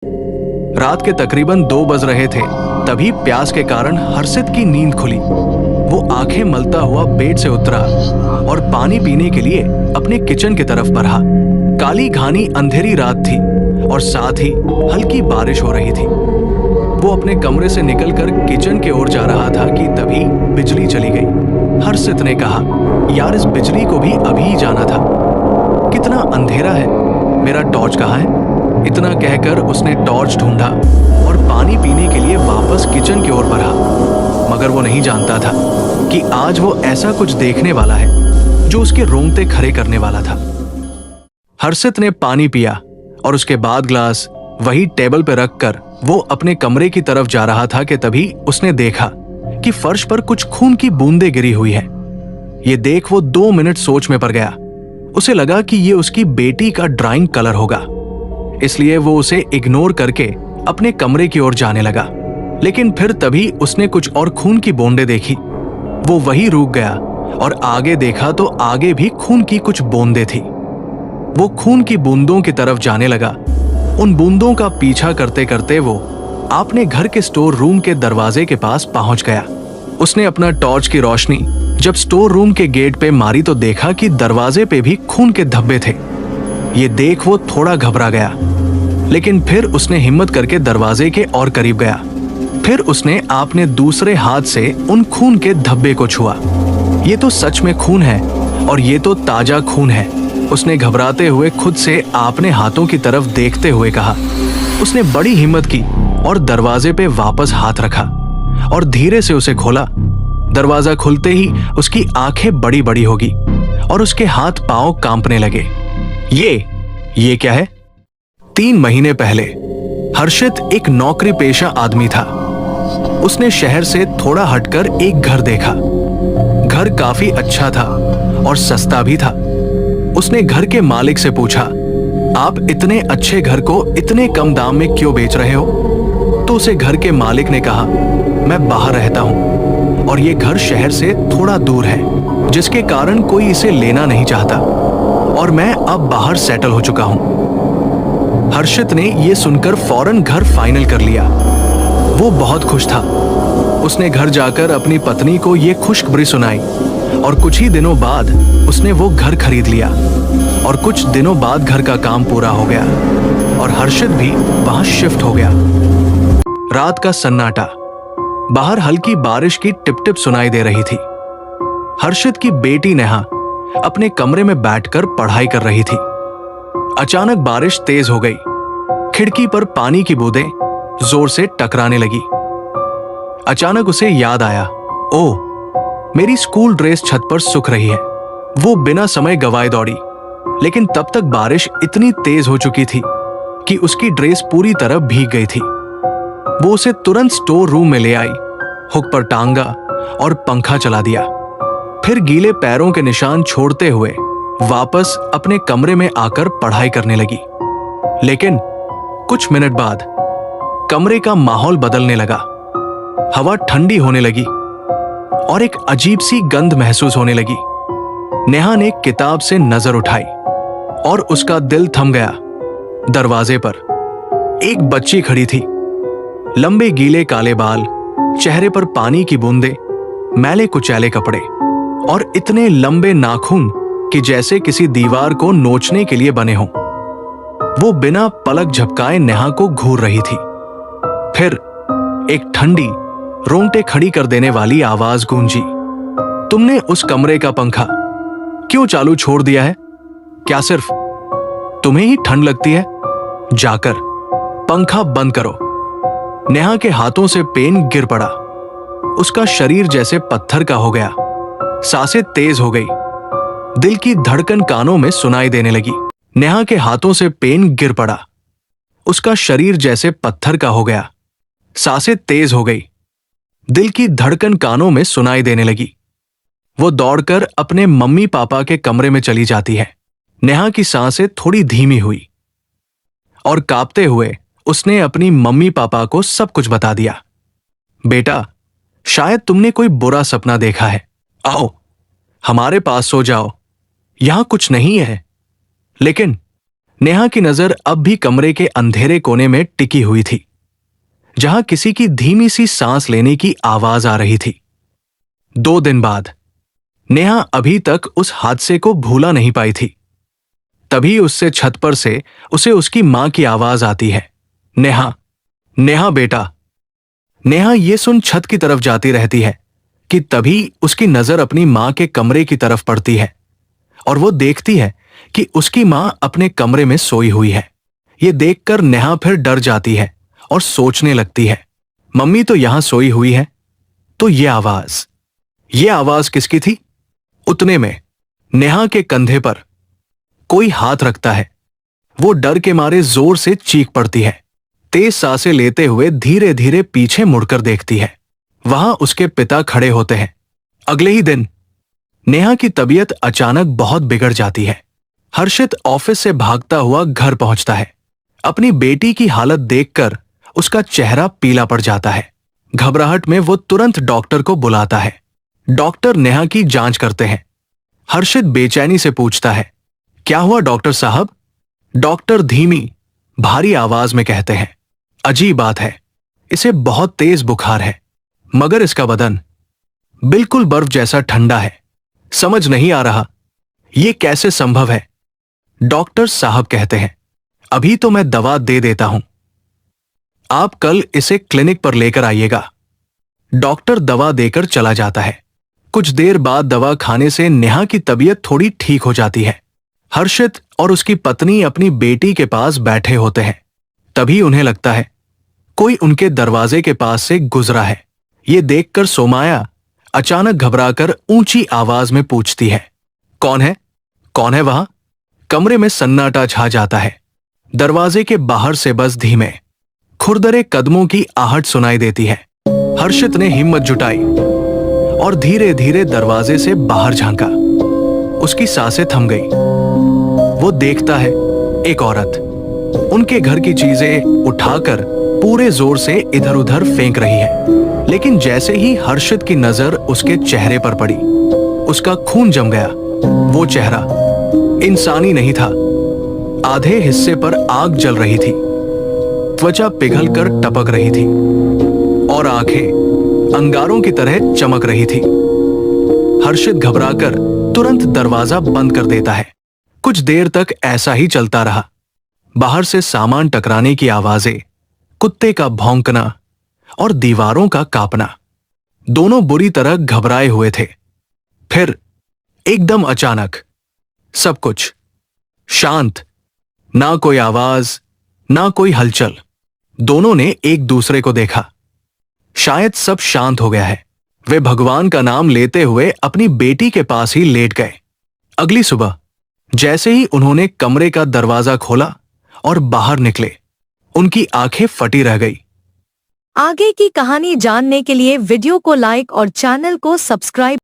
रात के तकरीबन 2 बज रहे थे, तभी प्यास के कारण हर्षित की नींद खुली। वो आंखें मलता हुआ बेड से उतरा और पानी पीने के लिए अपने किचन की तरफ बढ़ा। काली घानी अंधेरी रात थी और साथ ही हल्की बारिश हो रही थी। वो अपने कमरे से निकलकर किचन की ओर जा रहा था कि तभी बिजली चली गई। हर्षित ने कहा, यार इस बिजली को भी अभी जाना था। कितना अंधेरा है, मेरा टॉर्च कहाँ है? इतना कहकर उसने टॉर्च ढूंढा और पानी पीने के लिए वापस किचन की ओर बढ़ा। मगर वो नहीं जानता था कि आज वो ऐसा कुछ देखने वाला है जो उसके रोंगटे खड़े करने वाला था। हर्षित ने पानी पिया और उसके बाद ग्लास वही टेबल पर रखकर वो अपने कमरे की तरफ जा रहा था कि तभी उसने देखा कि फर्श पर कुछ खून की बूंदें गिरी हुई हैं। ये देख वो 2 मिनट सोच में पड़ गया। उसे लगा कि ये उसकी बेटी का ड्राइंग कलर होगा, इसलिए वो उसे इग्नोर करके अपने कमरे की ओर जाने लगा। लेकिन फिर तभी उसने कुछ और खून की बूंदें देखी। वो वहीं रुक गया और आगे देखा तो आगे भी खून की कुछ बूंदें थी। वो खून की बूंदों की तरफ जाने लगा। उन बूंदों का पीछा करते करते वो अपने घर के स्टोर रूम के दरवाजे के पास पहुंच गया। उसने अपना टॉर्च की रोशनी जब स्टोर रूम के गेट पे मारी तो देखा कि दरवाजे पे भी खून के धब्बे थे। ये देख वो थोड़ा घबरा गया, लेकिन फिर उसने हिम्मत करके दरवाजे के और करीब गया। फिर उसने अपने दूसरे हाथ से उन खून के धब्बे को छुआ। ये तो सच में खून है और ये तो ताजा खून है, उसने घबराते हुए खुद से अपने हाथों की तरफ देखते हुए कहा। उसने बड़ी हिम्मत की और दरवाजे पे वापस हाथ रखा और धीरे से उसे खोला। दरवाजा खुलते ही उसकी आंखें बड़ी बड़ी होगी और उसके हाथ पांव कांपने लगे। ये क्या है? 3 महीने पहले हर्षित एक नौकरी पेशा आदमी था। उसने शहर से थोड़ा हटकर एक घर देखा। घर काफी अच्छा था और सस्ता भी था। उसने घर के मालिक से पूछा, आप इतने अच्छे घर को इतने कम दाम में क्यों बेच रहे हो? तो उसे घर के मालिक ने कहा, मैं बाहर रहता हूं और ये घर शहर से थोड़ा दूर है, जिसके कारण कोई इसे लेना नहीं चाहता और मैं अब बाहर सेटल हो चुका हूं। हर्षित ने यह सुनकर फौरन घर फाइनल कर लिया। वो बहुत खुश था। उसने घर जाकर अपनी पत्नी को यह खुशखबरी सुनाई और कुछ ही दिनों बाद उसने वो घर खरीद लिया और कुछ दिनों बाद घर का काम पूरा हो गया और हर्षित भी वहां शिफ्ट हो गया। रात का सन्नाटा, बाहर हल्की बारिश की टिप टिप सुनाई दे रही थी। हर्षित की बेटी नेहा अपने कमरे में बैठकर पढ़ाई कर रही थी। अचानक बारिश तेज हो गई। खिड़की पर पानी की बूंदें जोर से टकराने लगी। अचानक उसे याद आया, ओह, मेरी स्कूल ड्रेस छत पर सूख रही है। वो बिना समय गवाए दौड़ी, लेकिन तब तक बारिश इतनी तेज हो चुकी थी कि उसकी ड्रेस पूरी तरह भीग गई थी। वो उसे तुरंत स्टोर रूम में ले आई, हुक पर टांगा और पंखा चला दिया। फिर गीले पैरों के निशान छोड़ते हुए वापस अपने कमरे में आकर पढ़ाई करने लगी। लेकिन कुछ मिनट बाद कमरे का माहौल बदलने लगा। हवा ठंडी होने लगी और एक अजीब सी गंध महसूस होने लगी। नेहा ने किताब से नजर उठाई और उसका दिल थम गया। दरवाजे पर एक बच्ची खड़ी थी। लंबे गीले काले बाल, चेहरे पर पानी की बूंदें, मैले कुचैले कपड़े और इतने लंबे नाखून कि जैसे किसी दीवार को नोचने के लिए बने हों। वो बिना पलक झपकाए नेहा को घूर रही थी। फिर एक ठंडी, रोंगटे खड़ी कर देने वाली आवाज गूंजी, तुमने उस कमरे का पंखा क्यों चालू छोड़ दिया है? क्या सिर्फ तुम्हें ही ठंड लगती है? जाकर पंखा बंद करो। नेहा के हाथों से पेन गिर पड़ा। उसका शरीर जैसे पत्थर का हो गया। सांसें तेज हो गई। दिल की धड़कन कानों में सुनाई देने लगी। नेहा के हाथों से पेन गिर पड़ा। उसका शरीर जैसे पत्थर का हो गया। सांसें तेज हो गई। दिल की धड़कन कानों में सुनाई देने लगी। वो दौड़कर अपने मम्मी पापा के कमरे में चली जाती है। नेहा की सांसें थोड़ी धीमी हुई और कांपते हुए उसने अपनी मम्मी पापा को सब कुछ बता दिया। बेटा, शायद तुमने कोई बुरा सपना देखा है। आओ, हमारे पास सो जाओ, यहां कुछ नहीं है। लेकिन नेहा की नजर अब भी कमरे के अंधेरे कोने में टिकी हुई थी, जहां किसी की धीमी सी सांस लेने की आवाज आ रही थी। 2 दिन बाद नेहा अभी तक उस हादसे को भूला नहीं पाई थी। तभी उससे छत पर से उसे उसकी मां की आवाज आती है, नेहा, नेहा बेटा। नेहा ये सुन छत की तरफ जाती रहती है कि तभी उसकी नजर अपनी मां के कमरे की तरफ पड़ती है और वो देखती है कि उसकी मां अपने कमरे में सोई हुई है। ये देखकर नेहा फिर डर जाती है और सोचने लगती है, मम्मी तो यहां सोई हुई है, तो ये आवाज किसकी थी? उतने में नेहा के कंधे पर कोई हाथ रखता है। वो डर के मारे जोर से चीख पड़ती है। तेज सांसें लेते हुए धीरे धीरे पीछे मुड़कर देखती है। वहां उसके पिता खड़े होते हैं। अगले ही दिन नेहा की तबीयत अचानक बहुत बिगड़ जाती है। हर्षित ऑफिस से भागता हुआ घर पहुंचता है। अपनी बेटी की हालत देखकर उसका चेहरा पीला पड़ जाता है। घबराहट में वो तुरंत डॉक्टर को बुलाता है। डॉक्टर नेहा की जांच करते हैं। हर्षित बेचैनी से पूछता है, क्या हुआ डॉक्टर साहब? डॉक्टर धीमी भारी आवाज में कहते हैं, अजीब बात है, इसे बहुत तेज बुखार है, मगर इसका बदन बिल्कुल बर्फ जैसा ठंडा है। समझ नहीं आ रहा ये कैसे संभव है। डॉक्टर साहब कहते हैं, अभी तो मैं दवा दे देता हूं, आप कल इसे क्लिनिक पर लेकर आइएगा। डॉक्टर दवा देकर चला जाता है। कुछ देर बाद दवा खाने से नेहा की तबीयत थोड़ी ठीक हो जाती है। हर्षित और उसकी पत्नी अपनी बेटी के पास बैठे होते हैं। तभी उन्हें लगता है कोई उनके दरवाजे के पास से गुजरा है। ये देखकर सोमाया अचानक घबराकर ऊंची आवाज में पूछती है, कौन है? कौन है वहां? कमरे में सन्नाटा छा जाता है। दरवाजे के बाहर से बस धीमे खुरदरे कदमों की आहट सुनाई देती है। हर्षित ने हिम्मत जुटाई और धीरे धीरे दरवाजे से बाहर झांका। उसकी सांसें थम गई। वो देखता है एक औरत उनके घर की चीजें उठाकर पूरे जोर से इधर उधर फेंक रही है। लेकिन जैसे ही हर्षित की नजर उसके चेहरे पर पड़ी, उसका खून जम गया। वो चेहरा इंसानी नहीं था। आधे हिस्से पर आग जल रही थी, त्वचा पिघलकर टपक रही थी और आंखें अंगारों की तरह चमक रही थी। हर्षित घबराकर तुरंत दरवाजा बंद कर देता है। कुछ देर तक ऐसा ही चलता रहा। बाहर से सामान टकराने की आवाजें, कुत्ते का भौंकना और दीवारों का कांपना। दोनों बुरी तरह घबराए हुए थे। फिर एकदम अचानक सब कुछ शांत, ना कोई आवाज, ना कोई हलचल। दोनों ने एक दूसरे को देखा। शायद सब शांत हो गया है। वे भगवान का नाम लेते हुए अपनी बेटी के पास ही लेट गए। अगली सुबह जैसे ही उन्होंने कमरे का दरवाजा खोला और बाहर निकले, उनकी आंखें फटी रह गई। आगे की कहानी जानने के लिए वीडियो को लाइक और चैनल को सब्सक्राइब